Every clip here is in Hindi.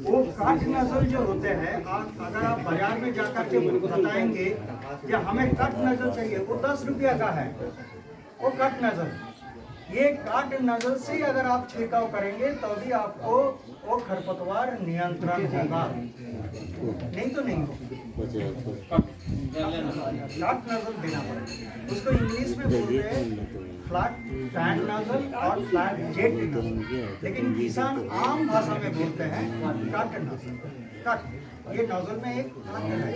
वो काट नजल जो होते हैं, अगर आप बाजार में जाकर के बताएंगे कि हमें काट नजल चाहिए, वो 10 रुपया का है वो काट नजल। ये काट नजल से अगर आप छिड़काव करेंगे तभी आपको वो खरपतवार नियंत्रण होगा, नहीं तो नहीं होगा। काट नजल देना पड़ेगा, उसको इंग्लिश में बोलते हैं फ्लैट फैन नजल और फ्लैट जेट नजल, लेकिन किसान आम भाषा में बोलते हैं काट नजल। काट, ये नोजल में एक काट है,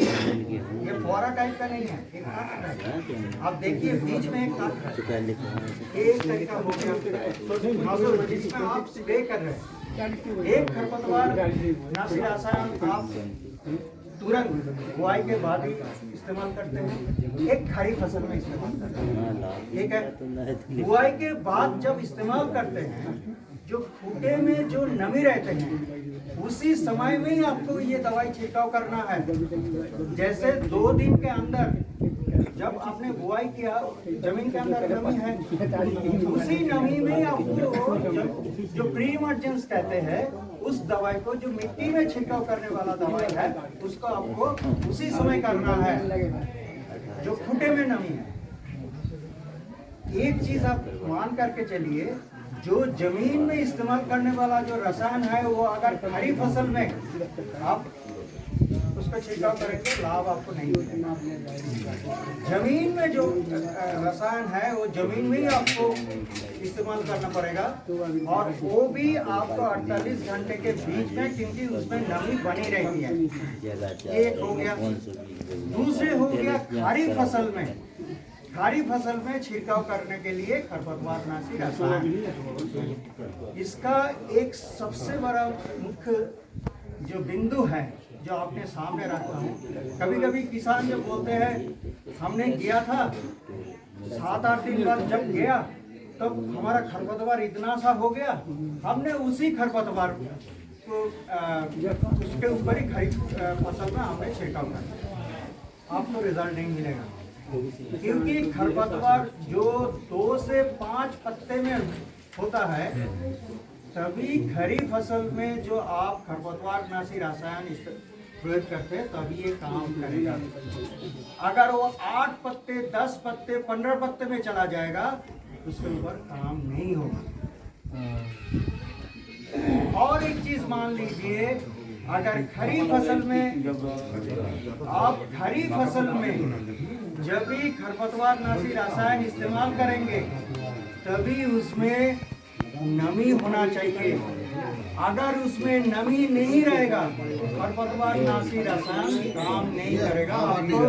ये फुहारा टाइप का नहीं है, एक काट है। आप देखिए बीच में एक काट है, एक तरीका हो गया नोजल जिसमें आप स्प्रे कर रहे हैं। एक खरपतवार नाशी रसायन आप तुरंत बुआई के बाद ही इस्तेमाल करते हैं, एक खड़ी फसल में इस्तेमाल करते हैं। ठीक है, बुआई के बाद जब इस्तेमाल करते हैं, जो खूंटे में जो नमी रहते हैं उसी समय में ही आपको ये दवाई छिड़काव करना है। जैसे 2 दिन के अंदर जब आपने बुआई किया, जमीन के अंदर नमी है, उसी नमी में आपको जो प्री इमर्जेंस कहते हैं उस दवाई को, जो मिट्टी में छिड़काव करने वाला दवाई है, उसको आपको उसी समय करना है जो खूंटे में नमी है। एक चीज आप मान करके चलिए, जो जमीन में इस्तेमाल करने वाला जो रसायन है वो अगर खड़ी फसल में आप उसका छिड़काव करेंगे लाभ आपको नहीं मिलेगा। जमीन में जो रसायन है वो जमीन में ही आपको इस्तेमाल करना पड़ेगा, और वो भी आपको 48 घंटे के बीच में, क्योंकि उसमें नमी बनी रहती है। एक हो गया। दूसरे हो गया खड़ी फसल में। खड़ी फसल में छिड़काव करने के लिए खरपतवारनाशी रसायन, इसका एक सबसे बड़ा मुख्य जो बिंदु है जो आपने सामने रखा है। कभी कभी किसान जब बोलते हैं हमने किया था, 7-8 दिन बाद जब गया तब हमारा खरपतवार इतना सा हो गया, हमने उसी खरपतवार को उसके ऊपर ही खड़ी फसल में हमने छिड़काव कर दिया, आपको रिजल्ट नहीं मिलेगा। क्योंकि खरपतवार जो 2 से 5 पत्ते में होता है, तभी खरी फसल में जो आप खरपतवारनाशी रसायन प्रयोग करते हैं तभी ये काम करेगा। अगर वो 8 पत्ते, 10 पत्ते, 15 पत्ते में चला जाएगा, उसके ऊपर काम नहीं होगा। और एक चीज मान लीजिए, अगर खरी फसल में आप खरी फसल में जब भी खरपतवारनाशी रसायन इस्तेमाल करेंगे तभी उसमें नमी होना चाहिए। अगर उसमें नमी नहीं रहेगा, खरपतवारनाशी रसायन काम नहीं करेगा। आपको